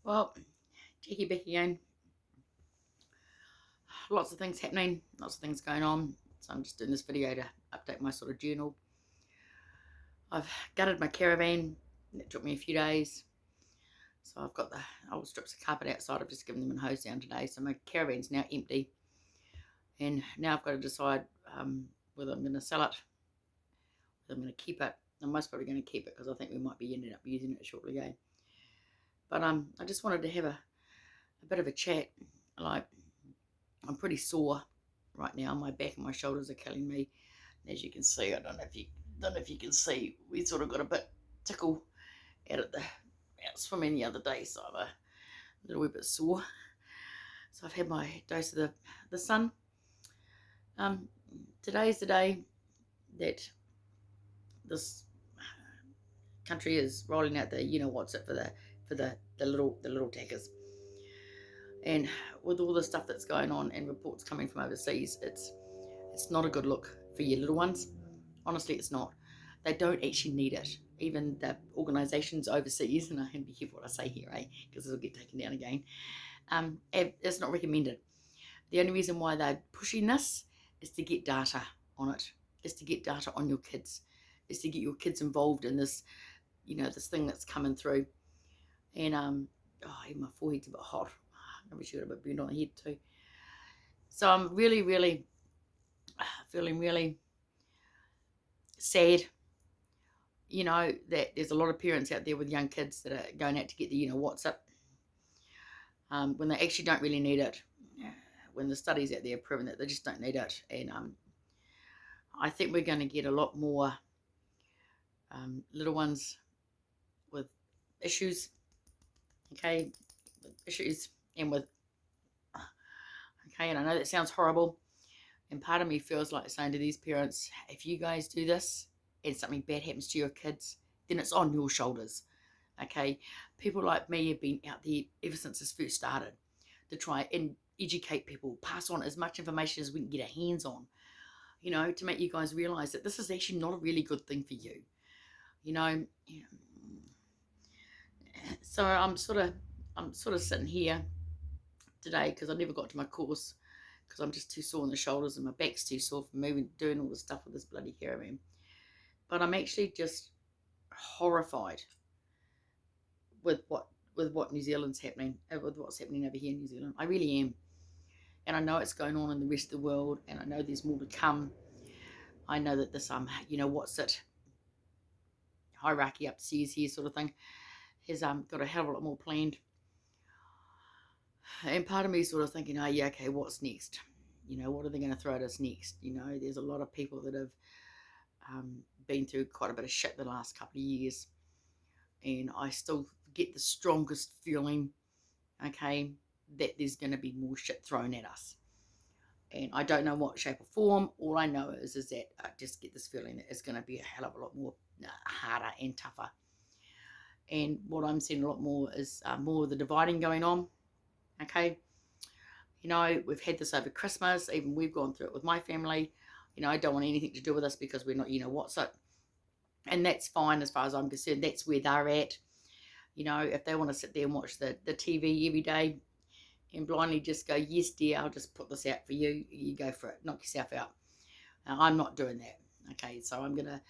Well, Jackie back again. Lots of things happening, lots of things going on. So I'm just doing this video to update my sort of journal. I've gutted my caravan. It took me a few days. So I've got the old strips of carpet outside. I've just given them a hose down today. So my caravan's now empty. And now I've got to decide whether I'm going to sell it, whether I'm going to keep it. I'm most probably going to keep it because I think we might be ending up using it shortly again. But I just wanted to have a bit of a chat. Like, I'm pretty sore right now. My back and my shoulders are killing me. And as you can see, I don't know if you can see, we sort of got a bit tickle out swimming the other day, so I'm a little bit sore. So I've had my dose of the sun. Today's the day that this country is rolling out the what's it for the little tackers. And with all the stuff that's going on and reports coming from overseas, it's not a good look for your little ones. Honestly, it's not. They don't actually need it. Even the organisations overseas, and I have to be careful what I say here, because it'll get taken down again. It's not recommended. The only reason why they're pushing this is to get data on it. Is to get data on your kids. Is to get your kids involved in this, this thing that's coming through. And my forehead's a bit hot. I wish you got a bit burnt on the head too. So I'm really, really feeling really sad, that there's a lot of parents out there with young kids that are going out to get the what's up, when they actually don't really need it, when the studies out there are proving that they just don't need it. And I think we're going to get a lot more little ones with issues, with issues and with, and I know that sounds horrible, and part of me feels like saying to these parents, if you guys do this and something bad happens to your kids, then it's on your shoulders. People like me have been out there ever since this first started to try and educate people, pass on as much information as we can get our hands on, to make you guys realize that this is actually not a really good thing for you. So I'm sort of sitting here today because I never got to my course because I'm just too sore in the shoulders and my back's too sore from moving, doing all the stuff with this bloody caravan. But I'm actually just horrified with what New Zealand's happening, with what's happening over here in New Zealand. I really am. And I know it's going on in the rest of the world, and I know there's more to come. I know that this what's it, hierarchy upstairs here sort of thing has got a hell of a lot more planned. And part of me is sort of thinking, oh yeah, okay, what's next? What are they going to throw at us next? There's a lot of people that have been through quite a bit of shit the last couple of years, and I still get the strongest feeling, that there's going to be more shit thrown at us. And I don't know what shape or form. All I know is that I just get this feeling that it's going to be a hell of a lot more harder and tougher. And what I'm seeing a lot more is more of the dividing going on. We've had this over Christmas. Even we've gone through it with my family. I don't want anything to do with us because we're not, what's it. And that's fine as far as I'm concerned. That's where they're at. If they want to sit there and watch the TV every day and blindly just go, yes, dear, I'll just put this out for you. You go for it. Knock yourself out. Now, I'm not doing that. So I'm going to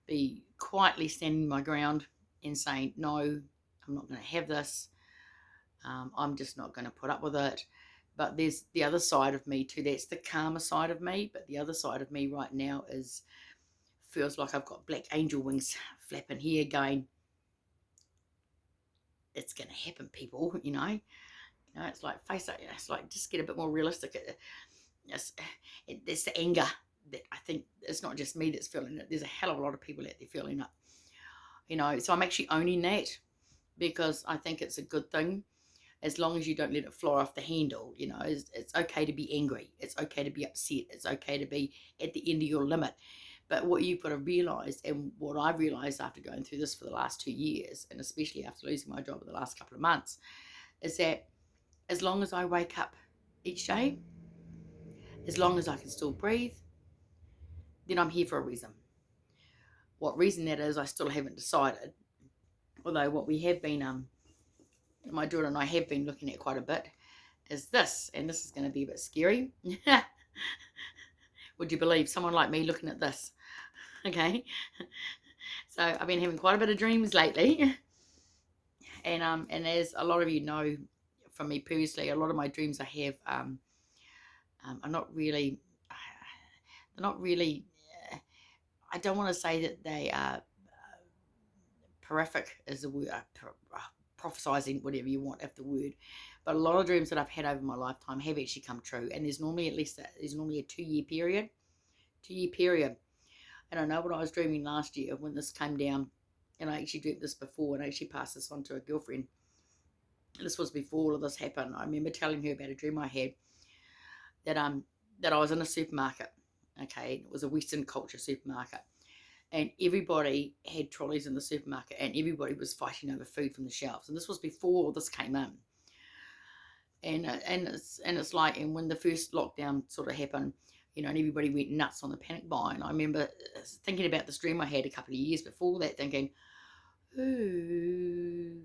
be quietly standing my ground and saying, no, I'm not going to have this. I'm just not going to put up with it. But there's the other side of me too. That's the calmer side of me. But the other side of me right now feels like I've got black angel wings flapping here going, it's going to happen, people, it's like, face it, it's like, just get a bit more realistic. It's the anger that I think it's not just me that's feeling it. There's a hell of a lot of people out there feeling it, so I'm actually owning that because I think it's a good thing. As long as you don't let it fly off the handle, it's okay to be angry. It's okay to be upset. It's okay to be at the end of your limit. But what you've got to realise, and what I've realised after going through this for the last 2 years, and especially after losing my job in the last couple of months, is that as long as I wake up each day, as long as I can still breathe, then I'm here for a reason. What reason that is, I still haven't decided. Although what we have been my daughter and I have been looking at quite a bit, is this, and this is going to be a bit scary. Would you believe someone like me looking at this? Okay, so I've been having quite a bit of dreams lately, and as a lot of you know from me previously, a lot of my dreams I have are not really, they're not really. I don't want to say that they are horrific, is the word, prophesizing, whatever you want of the word. But a lot of dreams that I've had over my lifetime have actually come true, and there's normally a 2 year period. 2 year period. And I know what I was dreaming last year when this came down, and I actually dreamt this before, and I actually passed this on to a girlfriend. This was before all of this happened. I remember telling her about a dream I had that I was in a supermarket. Okay, it was a Western culture supermarket, and everybody had trolleys in the supermarket, and everybody was fighting over food from the shelves. And this was before all this came in. And it's like, and when the first lockdown sort of happened, and everybody went nuts on the panic buy. And I remember thinking about this dream I had a couple of years before that, thinking, okay.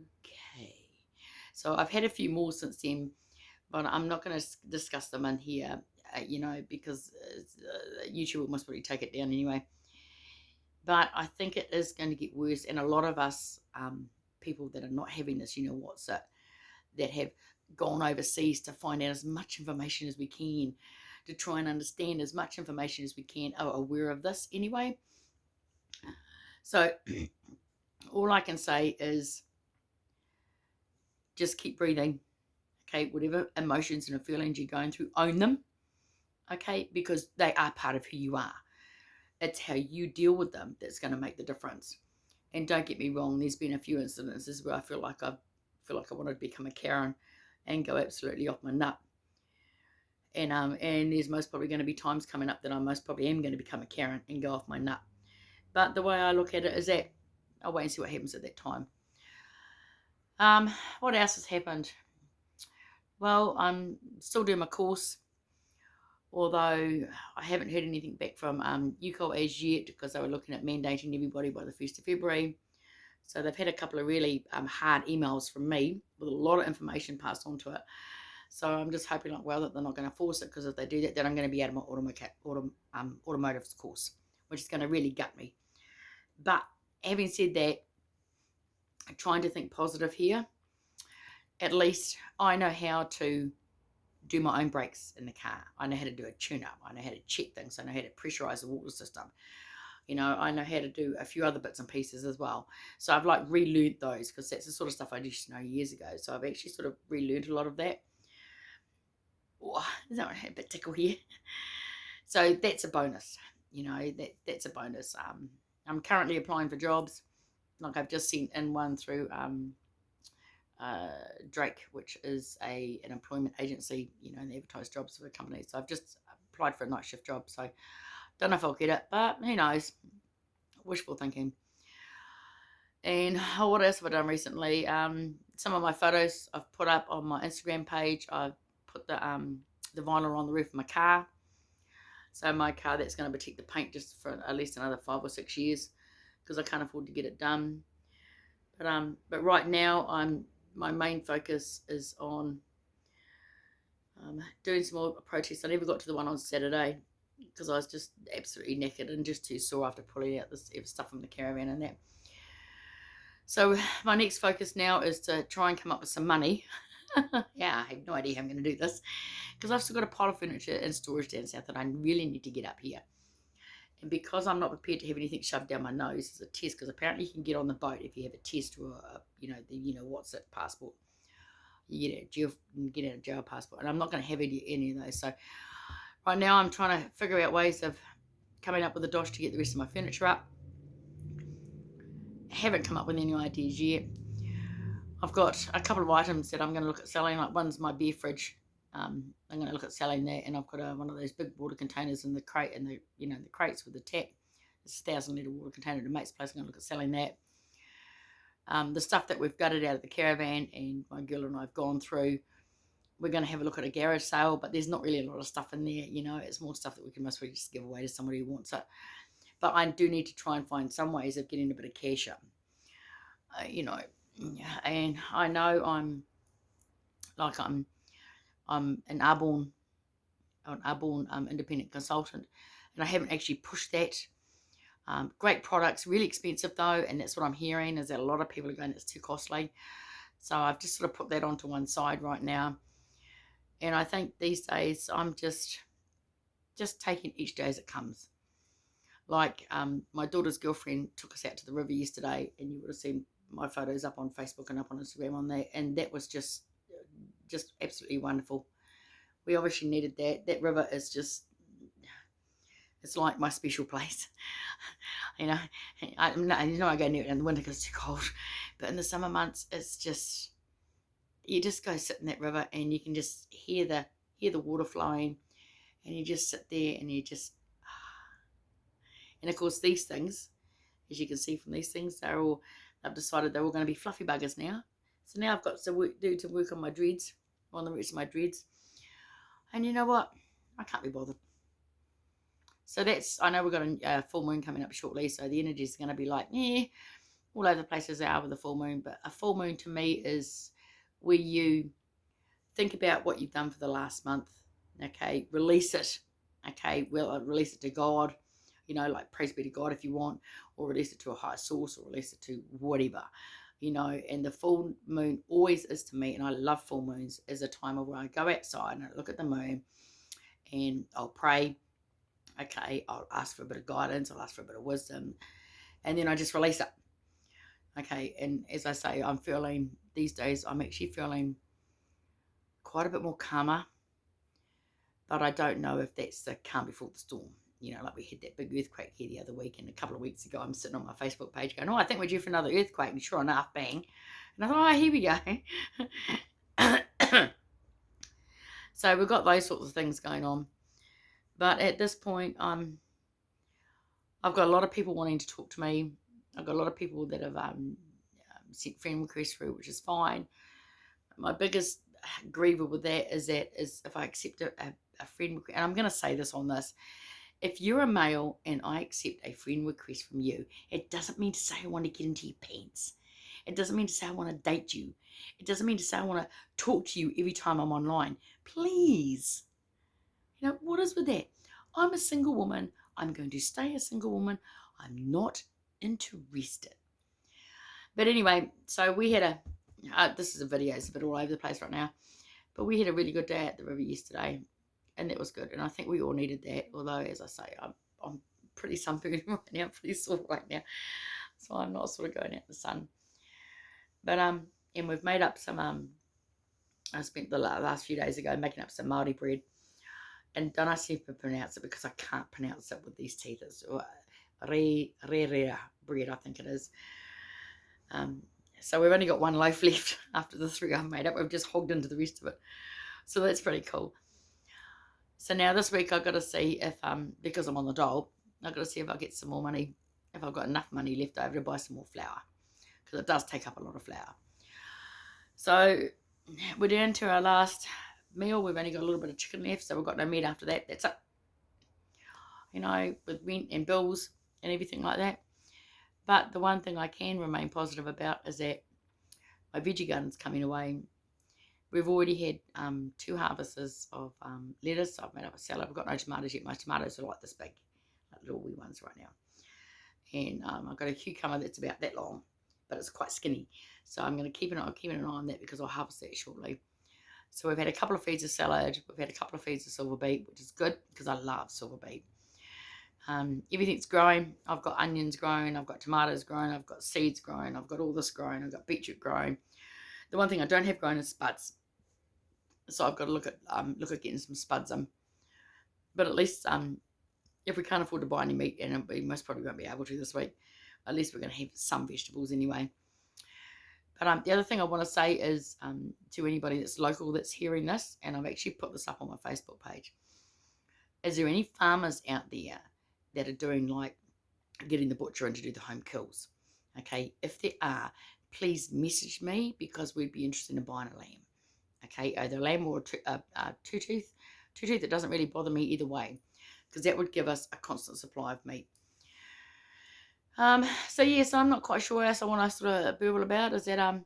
So I've had a few more since then, but I'm not going to discuss them in here, because YouTube will most probably take it down anyway. But I think it is going to get worse, and a lot of us people that are not having this, that have gone overseas to find out as much information as we can, to try and understand as much information as we can, are aware of this anyway. So all I can say is just keep breathing. Okay, whatever emotions and feelings you're going through, own them. Okay, because they are part of who you are. It's how you deal with them that's going to make the difference. And don't get me wrong, there's been a few incidences where I feel like I wanted to become a Karen and go absolutely off my nut. And there's most probably going to be times coming up that I most probably am going to become a Karen and go off my nut. But the way I look at it is that I'll wait and see what happens at that time. What else has happened? Well, I'm still doing my course, although I haven't heard anything back from UCO as yet, because they were looking at mandating everybody by the 1st of February. So they've had a couple of really hard emails from me with a lot of information passed on to it. So I'm just hoping that they're not going to force it, because if they do that, then I'm going to be out of my automotive course, which is going to really gut me. But having said that, I'm trying to think positive here. At least I know how to do my own brakes in the car. I know how to do a tune-up. I know how to check things. I know how to pressurize the water system. I know how to do a few other bits and pieces as well. So I've relearned those, because that's the sort of stuff I used to know years ago. So I've actually sort of relearned a lot of that. Oh, is that a bit tickle here? So that's a bonus. That's a bonus. I'm currently applying for jobs. I've just sent in one through Drake, which is an employment agency, and they advertise jobs for companies. So I've just applied for a night shift job. So don't know if I'll get it, but who knows? Wishful thinking. And what else have I done recently? Some of my photos I've put up on my Instagram page. I've put the vinyl on the roof of my car. So my car, that's going to protect the paint just for at least another 5 or 6 years, because I can't afford to get it done. But right now, my main focus is on doing some more protests. I never got to the one on Saturday, because I was just absolutely knackered and just too sore after pulling out this stuff from the caravan and that. So my next focus now is to try and come up with some money. Yeah, I have no idea how I'm going to do this, because I've still got a pile of furniture and storage down south that I really need to get up here. And because I'm not prepared to have anything shoved down my nose as a test, because apparently you can get on the boat if you have a test or what's it, passport. You get a jail passport, and I'm not going to have any of those. So right now I'm trying to figure out ways of coming up with a dosh to get the rest of my furniture up. I haven't come up with any ideas yet. I've got a couple of items that I'm going to look at selling. Like, one's my beer fridge. I'm going to look at selling that, and I've got one of those big water containers in the crate, and the crates with the tap. It's a 1,000-litre water container at a mate's place. I'm going to look at selling that. The stuff that we've gutted out of the caravan, and my girl and I have gone through, we're going to have a look at a garage sale, but there's not really a lot of stuff in there. It's more stuff that we can most probably just give away to somebody who wants it. But I do need to try and find some ways of getting a bit of cash up. And I know I'm like I'm an Arbonne independent consultant, and I haven't actually pushed that. Great products, really expensive though, and that's what I'm hearing, is that a lot of people are going, it's too costly. So I've just sort of put that onto one side right now. And I think these days I'm just taking each day as it comes. Like my daughter's girlfriend took us out to the river yesterday, and you would have seen my photos up on Facebook and up on Instagram on that, and that was just absolutely wonderful. We obviously needed that. That river is just, it's like my special place. You know, I go near it in the winter because it's too cold, but in the summer months, it's just, you just go sit in that river and you can just hear the water flowing, and you just sit there and you just, and of course these things, as you can see from these things, I've decided they're all going to be fluffy buggers now. So now I've got to work on my dreads, on the rest of my dreads. And you know what? I can't be bothered. So that's, I know we've got a full moon coming up shortly, so the energy is going to be like, all over the place as they are with the full moon. But a full moon to me is where you think about what you've done for the last month, okay? Release it, okay? Well, release it to God, like praise be to God if you want, or release it to a higher source, or release it to whatever, and the full moon always is to me, and I love full moons, is a time where I go outside and I look at the moon and I'll pray, okay? I'll ask for a bit of guidance, I'll ask for a bit of wisdom, and then I just release it, okay? And as I say, I'm feeling, these days, I'm actually feeling quite a bit more calmer, but I don't know if that's the calm before the storm. Like we had that big earthquake here the other week, and a couple of weeks ago I'm sitting on my Facebook page going, I think we're due for another earthquake, and sure enough, bang. And I thought, here we go. So we've got those sorts of things going on. But at this point, I've got a lot of people wanting to talk to me. I've got a lot of people that have sent friend requests through, which is fine. My biggest griever with that is if I accept a friend request, and I'm going to say this on this, if you're a male and I accept a friend request from you, it doesn't mean to say I want to get into your pants. It doesn't mean to say I want to date you. It doesn't mean to say I want to talk to you every time I'm online. Please. What is with that? I'm a single woman. I'm going to stay a single woman. I'm not interested. But anyway, so we had this is a video, it's a bit all over the place right now, but we had a really good day at the river yesterday, and that was good, and I think we all needed that, although, as I say, I'm pretty sunburned right now, I'm pretty sore right now, so I'm not sort of going out in the sun. But and we've made up some I spent the last few days ago making up some Māori bread, and don't ask me to pronounce it because I can't pronounce it with these teeth. It's re bread, I think it is. So we've only got one loaf left after the 3 I've made up. We've just hogged into the rest of it, so that's pretty cool. So now this week I've got to see if, because I'm on the dole, I've got to see if I get some more money, if I've got enough money left over to buy some more flour, because it does take up a lot of flour. So we're down to our last meal. We've only got a little bit of chicken left, so we've got no meat after that. That's it. With rent and bills and everything like that. But the one thing I can remain positive about is that my veggie garden's coming away. We've already had 2 harvests of lettuce. I've made up a salad. I've got no tomatoes yet. My tomatoes are like this big, like little wee ones right now. And I've got a cucumber that's about that long, but it's quite skinny. So I'm going to keep an eye on that because I'll harvest that shortly. So we've had a couple of feeds of salad. We've had a couple of feeds of silver beet, which is good because I love silver beet. Everything's growing. I've got onions growing. I've got tomatoes growing. I've got seeds growing. I've got all this growing. I've got beetroot growing. The one thing I don't have growing is spuds. So I've got to look at getting some spuds in. But at least if we can't afford to buy any meat, and we most probably won't be able to this week, at least we're going to have some vegetables anyway. But the other thing I want to say is to anybody that's local that's hearing this, and I've actually put this up on my Facebook page, is there any farmers out there that are doing like getting the butcher in to do the home kills? Okay, if there are, please message me because we'd be interested in buying a lamb. Okay, either a lamb or a two-tooth. Two-tooth, it doesn't really bother me either way because that would give us a constant supply of meat. So yes, I'm not quite sure what else I want to sort of burble about is that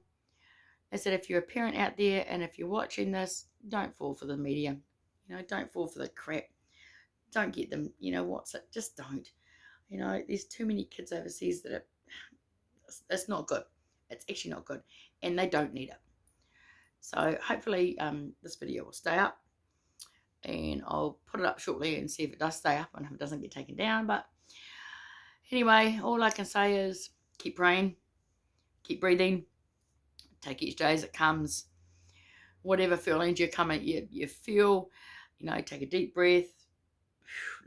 I said, if you're a parent out there and if you're watching this, don't fall for the media. Don't fall for the crap. Don't get them, what's it? Just don't. There's too many kids overseas that it's not good. It's actually not good. And they don't need it. So hopefully this video will stay up. And I'll put it up shortly and see if it does stay up and if it doesn't get taken down. But anyway, all I can say is keep praying, keep breathing, take each day as it comes. Whatever feelings you feel, take a deep breath,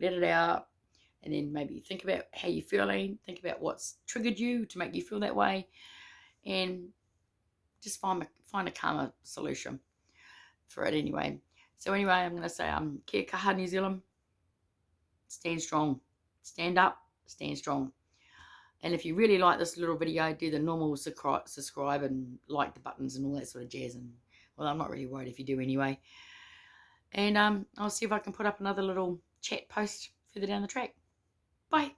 let it out, and then maybe think about how you're feeling, think about what's triggered you to make you feel that way, and just find a calmer solution for it anyway. So anyway, I'm going to say, kia kaha New Zealand, stand strong, stand up, stand strong. And if you really like this little video, do the normal subscribe and like the buttons and all that sort of jazz. And well, I'm not really worried if you do anyway. And I'll see if I can put up another little chat post further down the track. Bye.